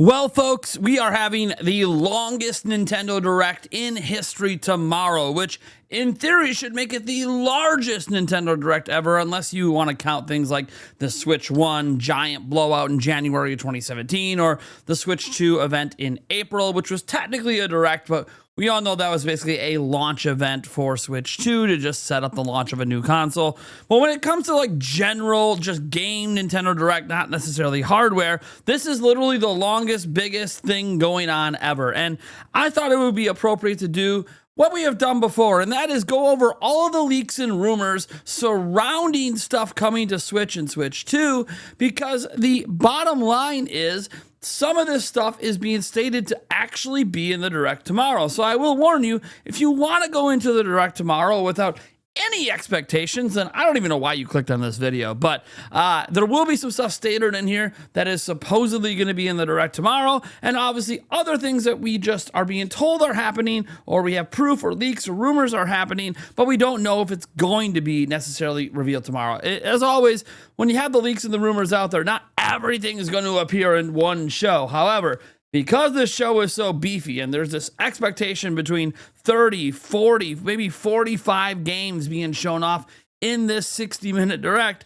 Well, folks, we are having the longest Nintendo Direct in history tomorrow, which in theory should make it the largest Nintendo Direct ever, unless you want to count things like the Switch 1 giant blowout in January of 2017 or the Switch 2 event in April, which was technically a Direct, but we all know that was basically a launch event for Switch 2 to just set up the launch of a new console. But when it comes to like general, just game Nintendo Direct, not necessarily hardware, this is literally the longest, biggest thing going on ever. And I thought it would be appropriate to do what we have done before, and that is go over all of the leaks and rumors surrounding stuff coming to Switch and Switch 2, because the bottom line is some of this stuff is being stated to actually be in the Direct tomorrow. So I will warn you, if you want to go into the Direct tomorrow without any expectations, then I don't even know why you clicked on this video, but there will be some stuff stated in here that is supposedly going to be in the Direct tomorrow, and obviously other things that we just are being told are happening, or we have proof or leaks or rumors are happening, but we don't know if it's going to be necessarily revealed tomorrow. As always, when you have the leaks and the rumors out there, not everything is going to appear in one show. However, because this show is so beefy and there's this expectation between 30, 40, maybe 45 games being shown off in this 60-minute Direct,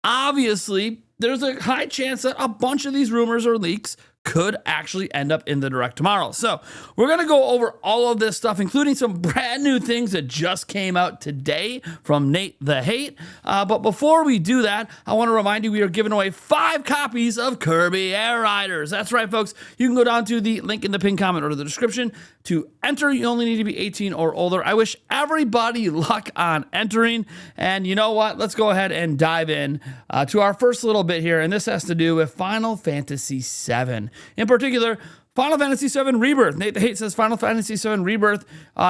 obviously there's a high chance that a bunch of these rumors or leaks could actually end up in the Direct tomorrow. So we're going to go over all of this stuff, including some brand new things that just came out today from Nate the Hate. But before we do that, I want to remind you we are giving away 5 copies of Kirby Air Riders. That's right, folks. You can go down to the link in the pinned comment or the description to enter. You only need to be 18 or older. I wish everybody luck on entering. And you know what? Let's go ahead and dive in to our first little bit here. And this has to do with Final Fantasy VII. In particular, Final Fantasy VII Rebirth. Nate the Hate says Final Fantasy VII Rebirth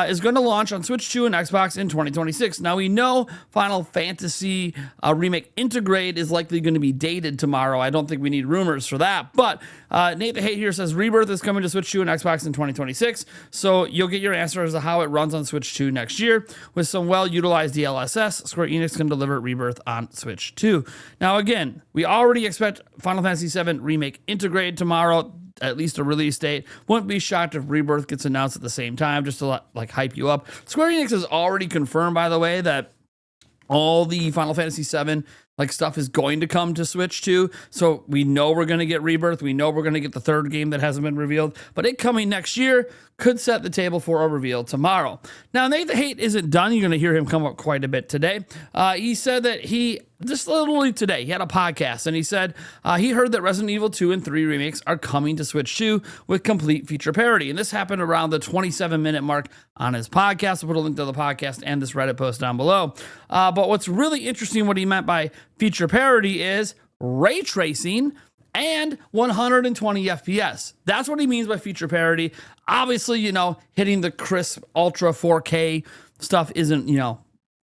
is going to launch on Switch 2 and Xbox in 2026. Now, we know Final Fantasy Remake Integrate is likely going to be dated tomorrow. I don't think we need rumors for that. But Nate the Hate here says Rebirth is coming to Switch 2 and Xbox in 2026. So you'll get your answer as to how it runs on Switch 2 next year. With some well-utilized DLSS, Square Enix can deliver Rebirth on Switch 2. Now, again, we already expect Final Fantasy VII Remake Integrate tomorrow, at least a release date. Wouldn't be shocked if Rebirth gets announced at the same time, just to like hype you up. Square Enix has already confirmed, by the way, that all the Final Fantasy VII like stuff is going to come to Switch 2. So we know we're going to get Rebirth. We know we're going to get the third game that hasn't been revealed, but it coming next year could set the table for a reveal tomorrow. Now, Nate the Hate isn't done. You're going to hear him come up quite a bit today. He said that just literally today, he had a podcast and he said he heard that Resident Evil 2 and 3 remakes are coming to Switch 2 with complete feature parity. And this happened around the 27-minute mark on his podcast. I'll put a link to the podcast and this Reddit post down below. But what's really interesting, what he meant by feature parity, is ray tracing and 120 FPS. That's what he means by feature parity. Obviously, hitting the crisp Ultra 4K stuff isn't,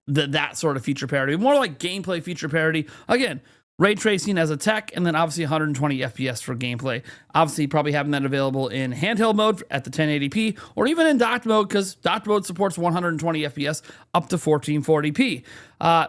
that sort of feature parity. More like gameplay feature parity. Again, ray tracing as a tech, and then obviously 120 FPS for gameplay. Obviously, probably having that available in handheld mode at the 1080p, or even in docked mode, because docked mode supports 120 FPS up to 1440p.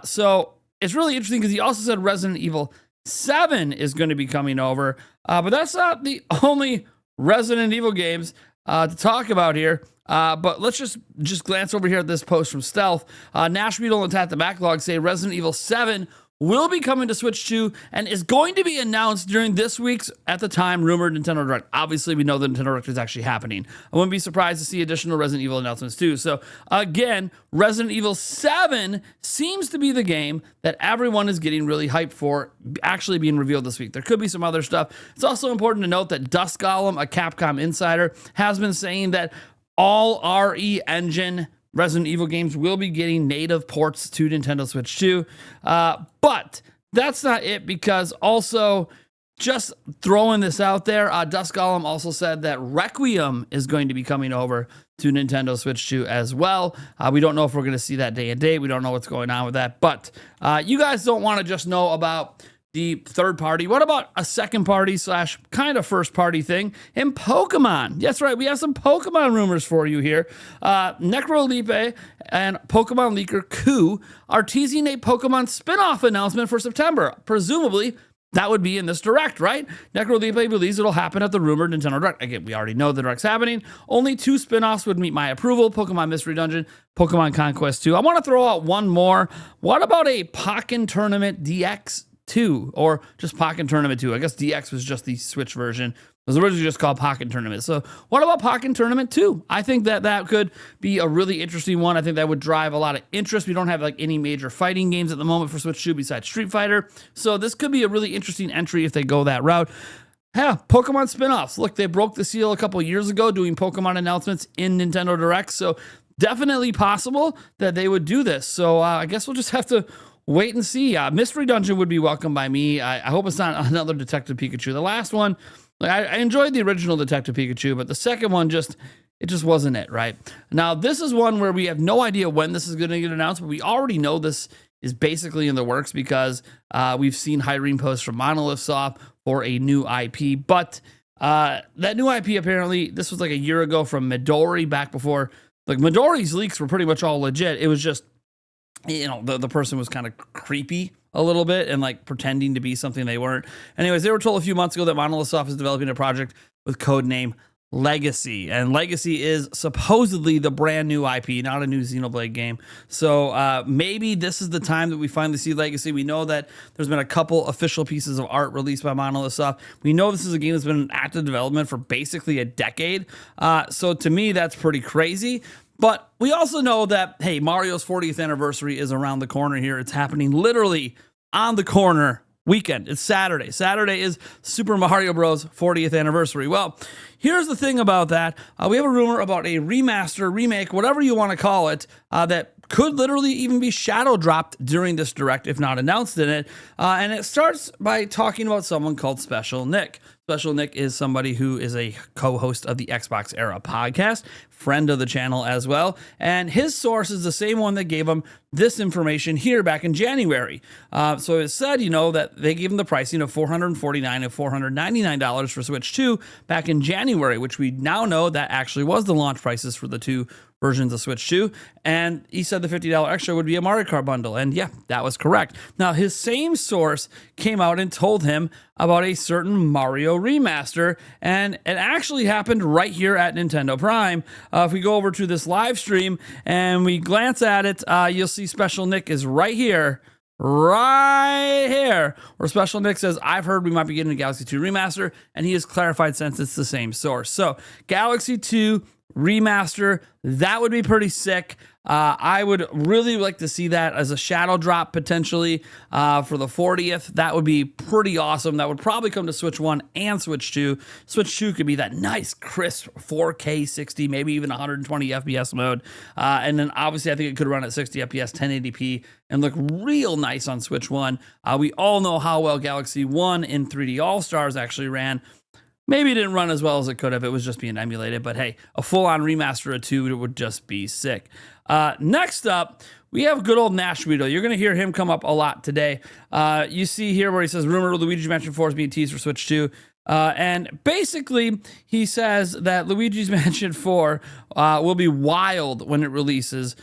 So it's really interesting because he also said Resident Evil 7 is going to be coming over, but that's not the only Resident Evil games to talk about here. But let's just glance over here at this post from Stealth. Nash Beetle and Tat the Backlog say Resident Evil 7 will be coming to Switch 2 and is going to be announced during this week's, at the time, rumored Nintendo Direct. Obviously, we know the Nintendo Direct is actually happening. I wouldn't be surprised to see additional Resident Evil announcements too. So again, Resident Evil 7 seems to be the game that everyone is getting really hyped for actually being revealed this week. There could be some other stuff. It's also important to note that Dust Golem, a Capcom insider, has been saying that all RE Engine Resident Evil games will be getting native ports to Nintendo Switch 2. But that's not it, because also, just throwing this out there, Dust Golem also said that Requiem is going to be coming over to Nintendo Switch 2 as well. We don't know if we're going to see that day and date. We don't know what's going on with that. But you guys don't want to just know about the third party. What about a second party / kind of first party thing in Pokemon? That's right, we have some Pokemon rumors for you here. Necrolipe and Pokemon leaker Ku are teasing a Pokemon spin-off announcement for September, presumably that would be in this Direct, right? Necrolipe believes it'll happen at the rumored Nintendo Direct. Again, we already know the Direct's happening. Only 2 spin-offs would meet my approval: Pokemon Mystery Dungeon, Pokemon Conquest 2. I want to throw out one more. What about a Pokken Tournament DX 2, or just Pokken Tournament 2? I guess DX was just the Switch version. It was originally just called Pokken Tournament. So what about Pokken Tournament 2? I think that could be a really interesting one. I think that would drive a lot of interest. We don't have like any major fighting games at the moment for Switch 2 besides Street Fighter. So this could be a really interesting entry if they go that route. Yeah, Pokemon spin-offs. Look, they broke the seal a couple years ago doing Pokemon announcements in Nintendo Direct. So definitely possible that they would do this. So I guess we'll just have to wait and see. Mystery Dungeon would be welcome by me. I hope it's not another Detective Pikachu. The last one, I enjoyed the original Detective Pikachu, but the second one just wasn't it, right? Now, this is one where we have no idea when this is going to get announced, but we already know this is basically in the works because we've seen hiring posts from Monolith Soft for a new IP. But that new IP, apparently, this was like a year ago from Midori, back before, like, Midori's leaks were pretty much all legit. It was just, you know, the person was kind of creepy a little bit and like pretending to be something they weren't. Anyways, they were told a few months ago that Monolith Soft is developing a project with codename Legacy, and Legacy is supposedly the brand new IP, not a new Xenoblade game. So maybe this is the time that we finally see Legacy. We know that there's been a couple official pieces of art released by Monolith Soft. We know this is a game that's been in active development for basically a decade. So to me, that's pretty crazy. But we also know that, hey, Mario's 40th anniversary is around the corner here. It's happening literally on the corner weekend. It's Saturday. Saturday is Super Mario Bros. 40th anniversary. Well, here's the thing about that. We have a rumor about a remaster, remake, whatever you want to call it, that could literally even be shadow dropped during this Direct, if not announced in it. And it starts by talking about someone called Special Nick. Special Nick is somebody who is a co-host of the Xbox Era podcast, friend of the channel as well, and his source is the same one that gave him this information here back in January. So it said, you know, that they gave him the pricing of $449 and $499 for Switch 2 back in January, which we now know that actually was the launch prices for the two versions of Switch 2, and he said the $50 extra would be a Mario Kart bundle, and yeah, that was correct. Now, his same source came out and told him about a certain Mario remaster, and it actually happened right here at Nintendo Prime. If we go over to this live stream and we glance at it, you'll see Special Nick is right here, where Special Nick says, I've heard we might be getting a Galaxy 2 remaster, and he has clarified since it's the same source. So, Galaxy 2 remaster, that would be pretty sick. I would really like to see that as a shadow drop potentially for the 40th. That would be pretty awesome. That would probably come to Switch 1 and Switch 2. Switch 2 could be that nice, crisp 4K 60, maybe even 120 FPS mode. And then obviously I think it could run at 60 FPS, 1080p, and look real nice on Switch 1. We all know how well Galaxy 1 in 3D All-Stars actually ran. Maybe it didn't run as well as it could have. It was just being emulated. But hey, a full-on remaster of 2 would just be sick. Next up, we have good old Nash Weedle. You're going to hear him come up a lot today. You see here where he says, rumored Luigi's Mansion 4 is being teased for Switch 2. And basically, he says that Luigi's Mansion 4 will be wild when it releases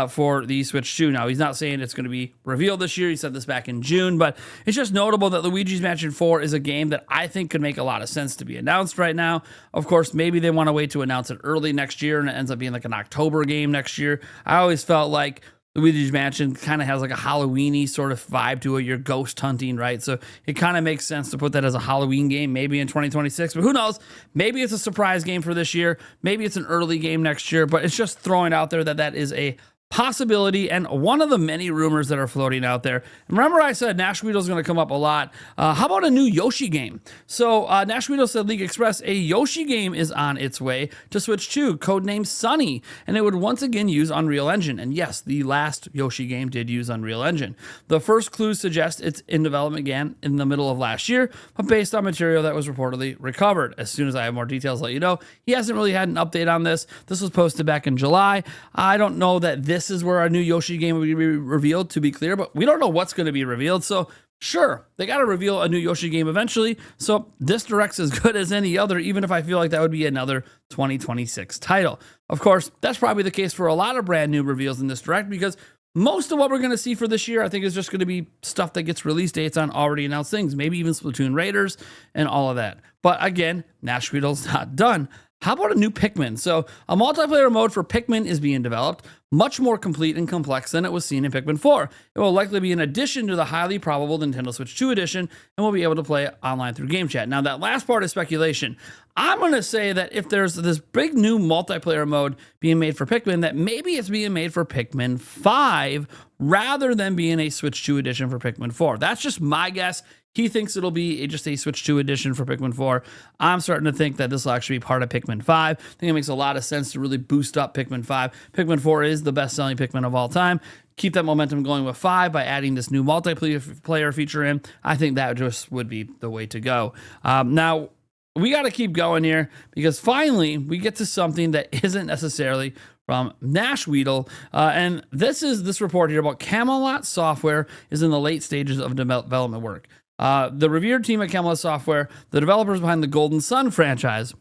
for the Switch 2. Now, he's not saying it's going to be revealed this year. He said this back in June, but it's just notable that Luigi's Mansion 4 is a game that I think could make a lot of sense to be announced right now. Of course, maybe they want to wait to announce it early next year, and it ends up being like an October game next year. I always felt like Luigi's Mansion kind of has like a Halloween-y sort of vibe to it. You're ghost hunting, right? So it kind of makes sense to put that as a Halloween game, maybe in 2026. But who knows? Maybe it's a surprise game for this year. Maybe it's an early game next year. But it's just throwing out there that that is a possibility and one of the many rumors that are floating out there. And remember I said Nash Weedle is going to come up a lot. How about a new Yoshi game? So Nash Weedle said League Express, a Yoshi game is on its way to Switch 2, codenamed Sunny, and it would once again use Unreal Engine. And yes, the last Yoshi game did use Unreal Engine. The first clues suggest it's in development again in the middle of last year, but based on material that was reportedly recovered. As soon as I have more details, I'll let you know. He hasn't really had an update on this. This was posted back in July. I don't know that this is where our new Yoshi game will be revealed, to be clear, but we don't know what's going to be revealed. So sure, they got to reveal a new Yoshi game eventually. So this Direct's as good as any other, even if I feel like that would be another 2026 title. Of course, that's probably the case for a lot of brand new reveals in this Direct because Most of what we're going to see for this year, I think, is just going to be stuff that gets release dates on already announced things, maybe even Splatoon Raiders and all of that. But again, Nashville's not done. How about a new Pikmin? So a multiplayer mode for Pikmin is being developed, much more complete and complex than it was seen in Pikmin 4. It will likely be an addition to the highly probable Nintendo Switch 2 edition, and we'll be able to play it online through Game Chat. Now, that last part is speculation. I'm going to say that if there's this big new multiplayer mode being made for Pikmin, that maybe it's being made for Pikmin 5 rather than being a Switch 2 edition for Pikmin 4. That's just my guess. He thinks it'll be just a Switch 2 edition for Pikmin 4. I'm starting to think that this will actually be part of Pikmin 5. I think it makes a lot of sense to really boost up Pikmin 5. Pikmin 4 is the best-selling Pikmin of all time. Keep that momentum going with 5 by adding this new multiplayer feature in. I think that just would be the way to go. Now, we got to keep going here because finally we get to something that isn't necessarily from Nashweedle. And this report here about Camelot Software is in the late stages of development work. The revered team at Camelot Software, the developers behind the Golden Sun franchise.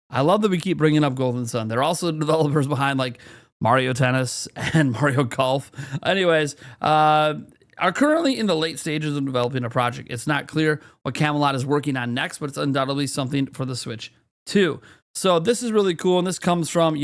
I love that we keep bringing up Golden Sun. They're also the developers behind like Mario Tennis and Mario Golf. Anyways, are currently in the late stages of developing a project. It's not clear what Camelot is working on next, but it's undoubtedly something for the Switch 2. So this is really cool, and this comes from,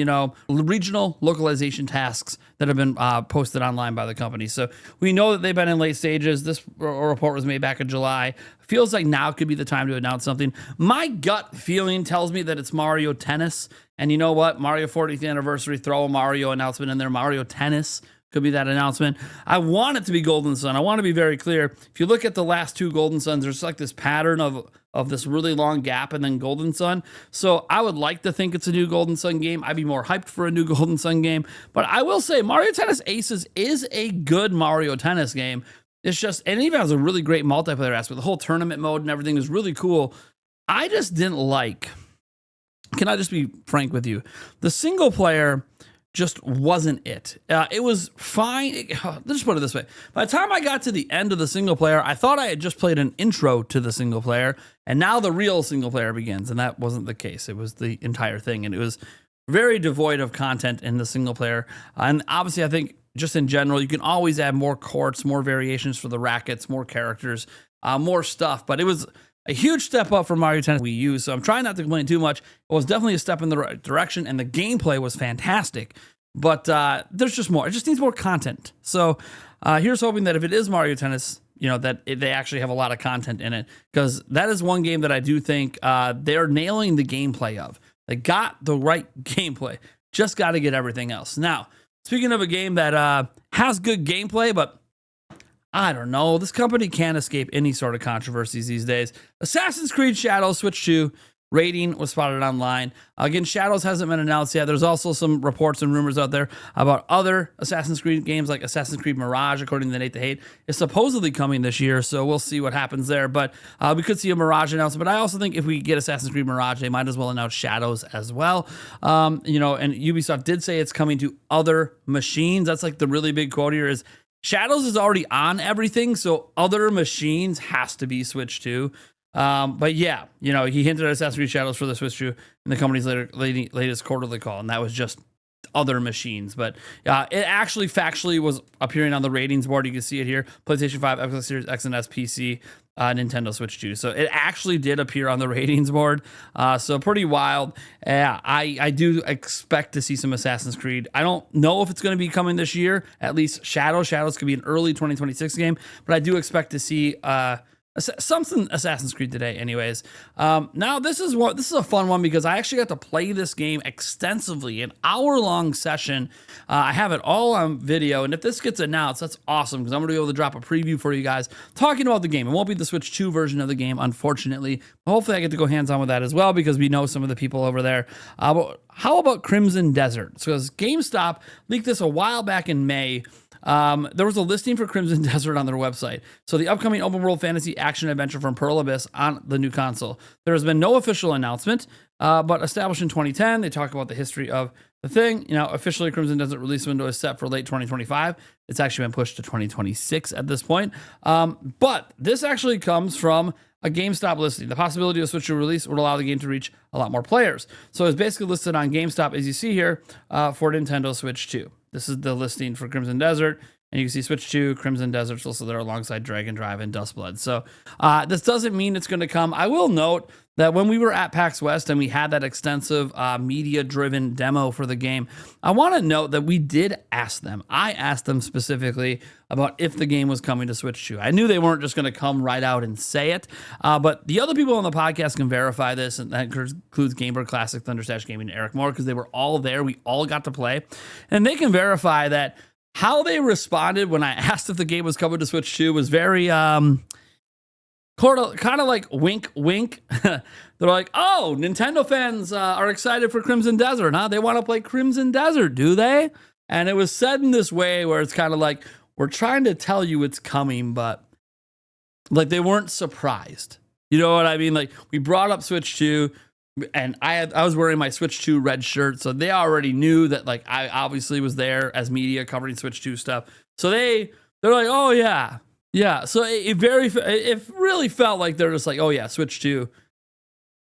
regional localization tasks that have been posted online by the company. So we know that they've been in late stages. This report was made back in July. Feels like now could be the time to announce something. My gut feeling tells me that it's Mario Tennis, and you know what? Mario 40th anniversary, throw a Mario announcement in there. Mario Tennis could be that announcement. I want it to be Golden Sun. I want to be very clear. If you look at the last two Golden Suns, there's like this pattern of this really long gap and then Golden Sun. So I would like to think it's a new Golden Sun game. I'd be more hyped for a new Golden Sun game. But I will say Mario Tennis Aces is a good Mario Tennis game. It's just, and it even has a really great multiplayer aspect. The whole tournament mode and everything is really cool. I just didn't like, can I just be frank with you? The single player just wasn't it. It was fine. Let's just put it this way. By the time I got to the end of the single player, I thought I had just played an intro to the single player, and now the real single player begins, and that wasn't the case. It was the entire thing, and it was very devoid of content in the single player. And obviously, I think just in general, you can always add more courts, more variations for the rackets, more characters, more stuff, but it was a huge step up from Mario Tennis Wii U, so I'm trying not to complain too much. It was definitely a step in the right direction, and the gameplay was fantastic. But there's just more. It just needs more content. So here's hoping that if it is Mario Tennis, they actually have a lot of content in it, because that is one game that I do think they're nailing the gameplay of. They got the right gameplay. Just got to get everything else. Now, speaking of a game that has good gameplay, but I don't know. This company can't escape any sort of controversies these days. Assassin's Creed Shadows Switch 2 rating was spotted online. Again, Shadows hasn't been announced yet. There's also some reports and rumors out there about other Assassin's Creed games like Assassin's Creed Mirage, according to the Nate the Hate, is supposedly coming this year. So we'll see what happens there. But we could see a Mirage announcement. But I also think if we get Assassin's Creed Mirage, they might as well announce Shadows as well. And Ubisoft did say it's coming to other machines. That's like the really big quote here is Shadows is already on everything, so other machines has to be Switch 2. But yeah, he hinted at Assassin's Creed Shadows for the Switch 2 in the company's latest quarterly call, and that was just other machines. But it actually factually was appearing on the ratings board. You can see it here: PlayStation 5, Xbox Series X and S, PC, Nintendo Switch 2. So it actually did appear on the ratings board. So pretty wild. Yeah, I do expect to see some Assassin's Creed. I don't know if it's going to be coming this year. At least Shadows could be an early 2026 game, but I do expect to see something Assassin's Creed today anyways. Now this is a fun one because I actually got to play this game extensively, an hour-long session. I have it all on video, and if this gets announced, that's awesome because I'm going to be able to drop a preview for you guys talking about the game. It won't be the Switch 2 version of the game, unfortunately. Hopefully I get to go hands-on with that as well because we know some of the people over there. But how about Crimson Desert? So GameStop leaked this a while back in May. There was a listing for Crimson Desert on their website. So the upcoming open world fantasy action adventure from Pearl Abyss on the new console. There has been no official announcement, but established in 2010, they talk about the history of the thing. Officially Crimson Desert release window is set for late 2025. It's actually been pushed to 2026 at this point. But this actually comes from a GameStop listing. The possibility of Switch 2 release would allow the game to reach a lot more players. So it's basically listed on GameStop, as you see here, for Nintendo Switch 2. This is the listing for Crimson Desert. And you can see Switch 2, Crimson Desert's also there alongside Dragon Drive and Dustblood. So this doesn't mean it's going to come. I will note that when we were at PAX West and we had that extensive media-driven demo for the game, I want to note that we did ask them. I asked them specifically about if the game was coming to Switch 2. I knew they weren't just going to come right out and say it, but the other people on the podcast can verify this, and that includes Gamer Classic, Thunderstash Gaming, and Eric Moore, because they were all there. We all got to play, and they can verify that how they responded when I asked if the game was coming to Switch 2 was very kind of like wink, wink. They're like, oh, Nintendo fans are excited for Crimson Desert, huh? They want to play Crimson Desert, do they? And it was said in this way where it's kind of like, we're trying to tell you it's coming, but like they weren't surprised. You know what I mean? Like we brought up Switch 2, and I was wearing my Switch 2 red shirt, so they already knew that like I obviously was there as media covering Switch 2 stuff. So they're like, oh yeah. Yeah, so it really felt like they're just like, oh yeah, Switch 2.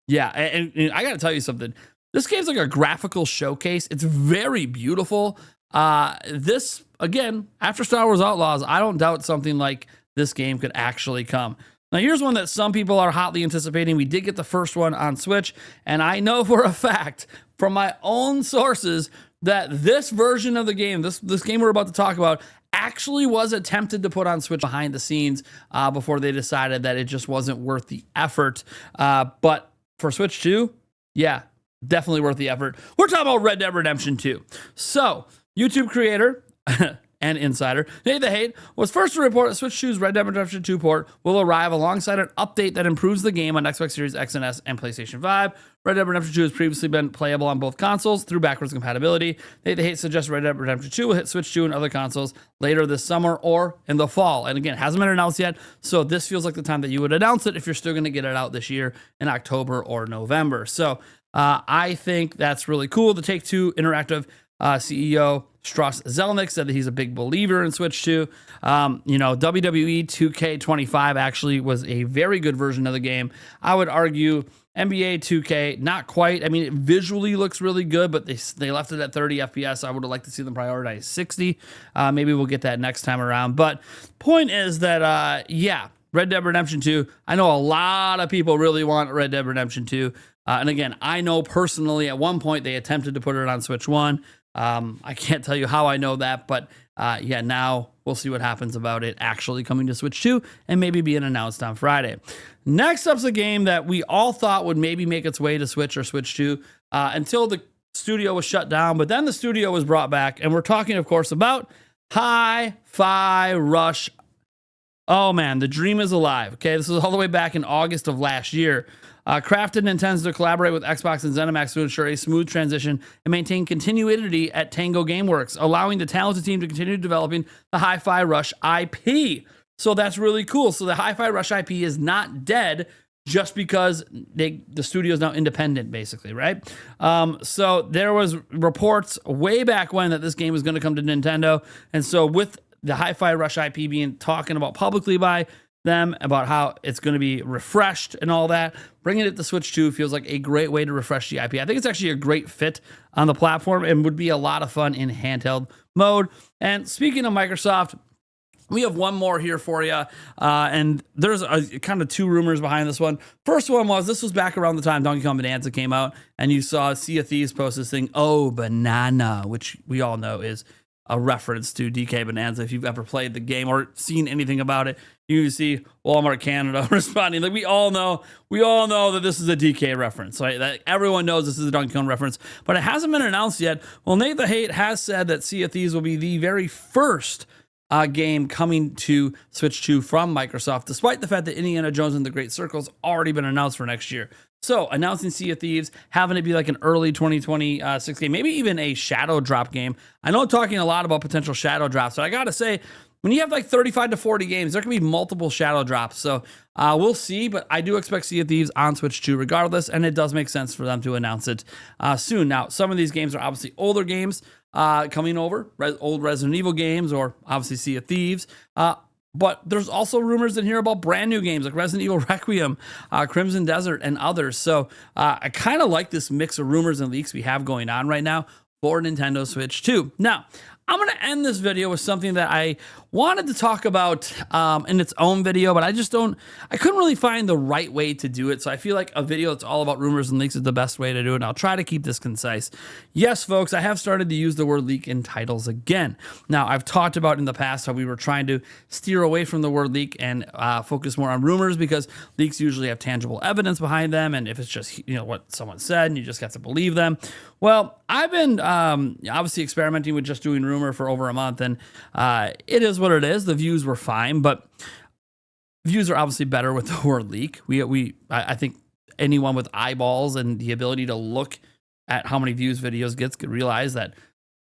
Yeah, and I got to tell you something. This game's like a graphical showcase. It's very beautiful. This, again, after Star Wars Outlaws, I don't doubt something like this game could actually come. Now, here's one that some people are hotly anticipating. We did get the first one on Switch, and I know for a fact from my own sources that this version of the game, this game we're about to talk about, actually was attempted to put on Switch behind the scenes before they decided that it just wasn't worth the effort. But for Switch 2, yeah, definitely worth the effort. We're talking about Red Dead Redemption 2. So, YouTube creator and insider Nate the Hate was first to report that Switch 2's Red Dead Redemption 2 port will arrive alongside an update that improves the game on Xbox Series X and S and PlayStation 5. Red Dead Redemption 2 has previously been playable on both consoles through backwards compatibility. Nate the Hate suggests Red Dead Redemption 2 will hit Switch 2 and other consoles later this summer or in the fall. And again, hasn't been announced yet, so this feels like the time that you would announce it if you're still going to get it out this year in October or November. So I think that's really cool. The Take-Two Interactive CEO Strauss Zelnick said that he's a big believer in Switch 2. WWE 2K25 actually was a very good version of the game. I would argue NBA 2K, not quite. I mean, it visually looks really good, but they left it at 30 FPS. I would have liked to see them prioritize 60. Maybe we'll get that next time around. But point is that, Red Dead Redemption 2, I know a lot of people really want Red Dead Redemption 2. And again, I know personally at one point they attempted to put it on Switch 1. I can't tell you how I know that, but now we'll see what happens about it actually coming to Switch 2 and maybe being announced on Friday. Next up's a game that we all thought would maybe make its way to Switch or Switch 2 until the studio was shut down, but then the studio was brought back, and we're talking, of course, about Hi-Fi Rush. Oh man, the dream is alive. Okay, this was all the way back in August of last year. Crafted intends to collaborate with Xbox and ZeniMax to ensure a smooth transition and maintain continuity at Tango Gameworks, allowing the talented team to continue developing the Hi-Fi Rush IP. So that's really cool. So the Hi-Fi Rush IP is not dead just because the studio is now independent, basically, right? So there was reports way back when that this game was going to come to Nintendo, and so with the Hi-Fi Rush IP being talking about publicly by them about how it's going to be refreshed and all that, bringing it to Switch 2 feels like a great way to refresh the IP. I think it's actually a great fit on the platform and would be a lot of fun in handheld mode. And speaking of Microsoft, we have one more here for you, and there's kind of two rumors behind this one. First one was, this was back around the time Donkey Kong Bonanza came out, and you saw Sea of Thieves post this thing, "Oh, banana," which we all know is a reference to DK Bonanza. If you've ever played the game or seen anything about it, you see Walmart Canada responding. Like we all know that this is a DK reference, right? That everyone knows this is a Donkey Kong reference, but it hasn't been announced yet. Well, Nate the Hate has said that Sea of Thieves will be the very first game coming to Switch 2 from Microsoft, despite the fact that Indiana Jones and the Great Circle has already been announced for next year. So announcing Sea of Thieves, having it be like an early 2026 game, maybe even a shadow drop game. I know I'm talking a lot about potential shadow drops, but I gotta say, when you have like 35 to 40 games, there can be multiple shadow drops. So we'll see, but I do expect Sea of Thieves on Switch 2 regardless, and it does make sense for them to announce it soon. Now, some of these games are obviously older games coming over, old Resident Evil games, or obviously Sea of Thieves. But there's also rumors in here about brand new games like Resident Evil Requiem, Crimson Desert, and others. So I kind of like this mix of rumors and leaks we have going on right now for Nintendo Switch 2. Now, I'm going to end this video with something that I wanted to talk about in its own video, but I couldn't really find the right way to do it. So I feel like a video that's all about rumors and leaks is the best way to do it. And I'll try to keep this concise. Yes, folks, I have started to use the word leak in titles again. Now, I've talked about in the past how we were trying to steer away from the word leak and focus more on rumors, because leaks usually have tangible evidence behind them. And if it's just, what someone said and you just have to believe them. Well, I've been obviously experimenting with just doing rumor for over a month, and it is what it is. The views were fine, but views are obviously better with the word leak. I think anyone with eyeballs and the ability to look at how many views videos gets could realize that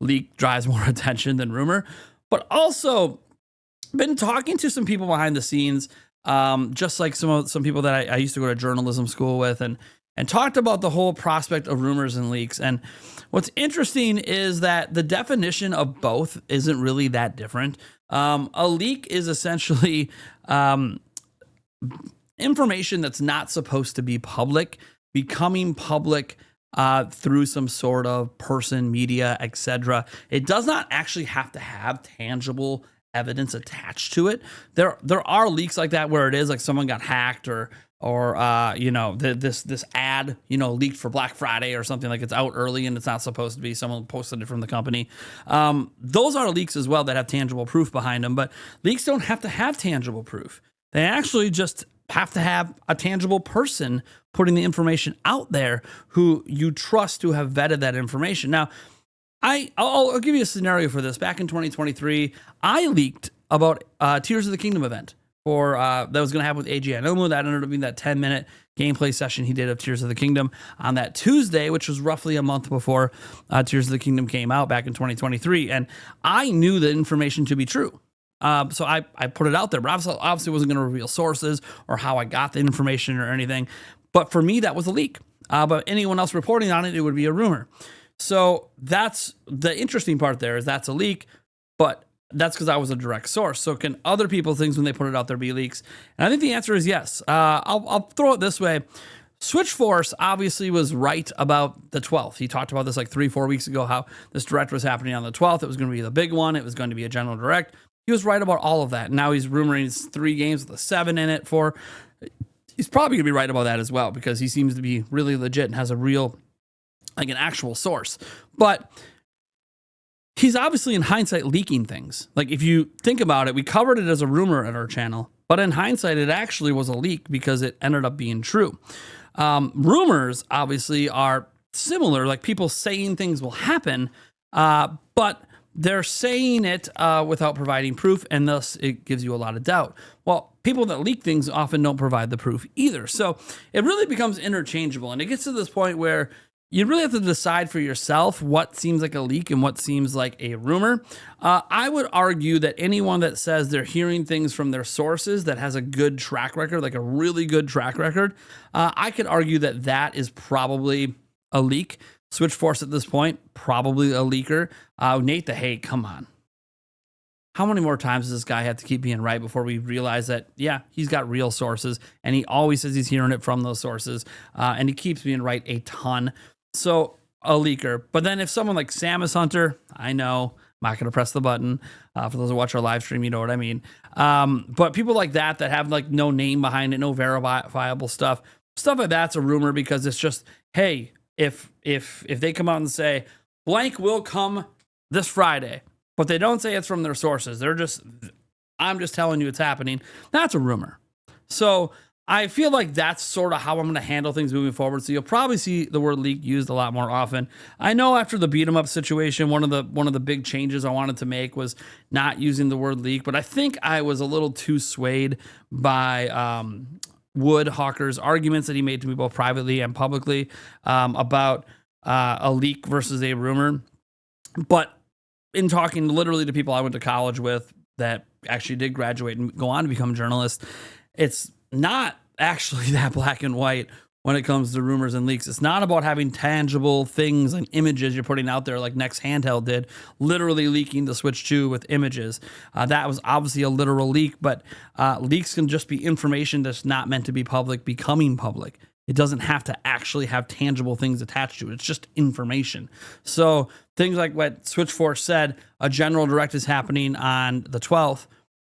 leak drives more attention than rumor. But also been talking to some people behind the scenes, just like some people that I used to go to journalism school with, and talked about the whole prospect of rumors and leaks. And what's interesting is that the definition of both isn't really that different. A leak is essentially information that's not supposed to be public, becoming public through some sort of person, media, etc. It does not actually have to have tangible evidence attached to it. There are leaks like that where it is like someone got hacked, or this ad, leaked for Black Friday or something, like it's out early and it's not supposed to be. Someone posted it from the company. Those are leaks as well that have tangible proof behind them, but leaks don't have to have tangible proof. They actually just have to have a tangible person putting the information out there who you trust to have vetted that information. Now, I'll give you a scenario for this. Back in 2023, I leaked about Tears of the Kingdom event that was going to happen with AJ Anomu. That ended up being that 10-minute gameplay session he did of Tears of the Kingdom on that Tuesday, which was roughly a month before Tears of the Kingdom came out back in 2023. And I knew the information to be true. So I put it out there, but obviously wasn't going to reveal sources or how I got the information or anything. But for me, that was a leak. But anyone else reporting on it, it would be a rumor. So that's the interesting part there, is that's a leak, but that's because I was a direct source. So can other people things when they put it out there be leaks? And I think the answer is yes. I'll throw it this way. Switchforce obviously was right about the 12th. He talked about this like 3-4 weeks ago, how this direct was happening on the 12th. It was going to be the big one. It was going to be a general direct. He was right about all of that. Now he's rumoring 3 games with a 7 in it. He's probably going to be right about that as well, because he seems to be really legit and has a real, like an actual source. But he's obviously in hindsight leaking things. Like if you think about it, we covered it as a rumor at our channel, but in hindsight, it actually was a leak because it ended up being true. Rumors obviously are similar, like people saying things will happen, but they're saying it without providing proof, and thus it gives you a lot of doubt. Well, people that leak things often don't provide the proof either. So it really becomes interchangeable, and it gets to this point where you really have to decide for yourself what seems like a leak and what seems like a rumor. I would argue that anyone that says they're hearing things from their sources that has a good track record, like a really good track record, I could argue that that is probably a leak. Switchforce at this point, probably a leaker. Nate the Hate, come on. How many more times does this guy have to keep being right before we realize that, yeah, he's got real sources, and he always says he's hearing it from those sources, and he keeps being right a ton. So a leaker. But then if someone like Samus Hunter, I know, I'm not going to press the button. For those who watch our live stream, you know what I mean. But people like that have like no name behind it, no verifiable stuff like that's a rumor, because it's just, hey, if they come out and say blank will come this Friday, but they don't say it's from their sources, I'm just telling you it's happening, that's a rumor. So I feel like that's sort of how I'm going to handle things moving forward. So you'll probably see the word leak used a lot more often. I know after the beat 'em up situation, one of the big changes I wanted to make was not using the word leak, but I think I was a little too swayed by Woodhawker's arguments that he made to me both privately and publicly about a leak versus a rumor. But in talking literally to people I went to college with that actually did graduate and go on to become journalists, it's not actually that black and white when it comes to rumors and leaks. It's not about having tangible things and images you're putting out there like Next Handheld did, literally leaking the Switch 2 with images. That was obviously a literal leak, but leaks can just be information that's not meant to be public becoming public. It doesn't have to actually have tangible things attached to it. It's just information. So things like what Switchforce said, a general direct is happening on the 12th.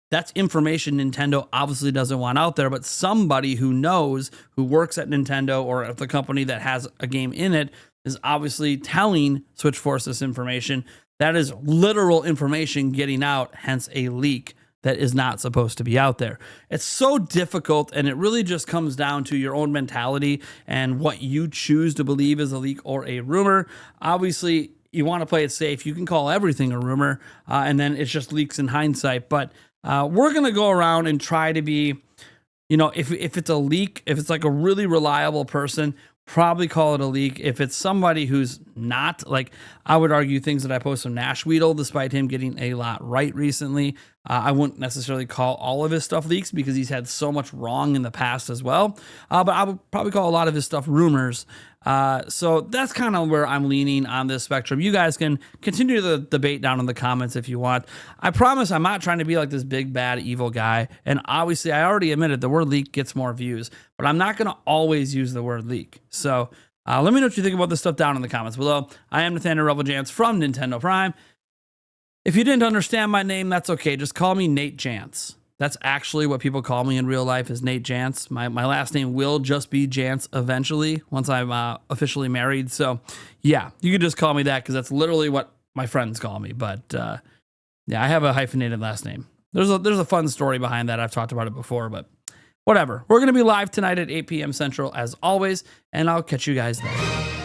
That's information Nintendo obviously doesn't want out there, but somebody who knows, who works at Nintendo or at the company that has a game in it, is obviously telling Switchforce this information. That is literal information getting out, hence a leak that is not supposed to be out there. It's so difficult, and it really just comes down to your own mentality and what you choose to believe is a leak or a rumor. Obviously, you want to play it safe. You can call everything a rumor, and then it's just leaks in hindsight. But we're going to go around and try to be, if it's a leak, if it's like a really reliable person, probably call it a leak. If it's somebody who's not, like, I would argue things that I post from Nash Weedle, despite him getting a lot right recently, I wouldn't necessarily call all of his stuff leaks because he's had so much wrong in the past as well. But I would probably call a lot of his stuff rumors. So that's kind of where I'm leaning on this spectrum. You guys can continue the debate down in the comments if you want. I promise I'm not trying to be like this big, bad, evil guy. And obviously, I already admitted the word leak gets more views, but I'm not going to always use the word leak. So let me know what you think about this stuff down in the comments below. I am Nathaniel Rebel Jantz from Nintendo Prime. If you didn't understand my name, that's okay. Just call me Nate Jantz. That's actually what people call me in real life, is Nate Jantz. My last name will just be Jantz eventually once I'm officially married. So yeah, you can just call me that because that's literally what my friends call me. But yeah, I have a hyphenated last name. There's a fun story behind that. I've talked about it before, but whatever. We're going to be live tonight at 8 p.m. Central as always, and I'll catch you guys then.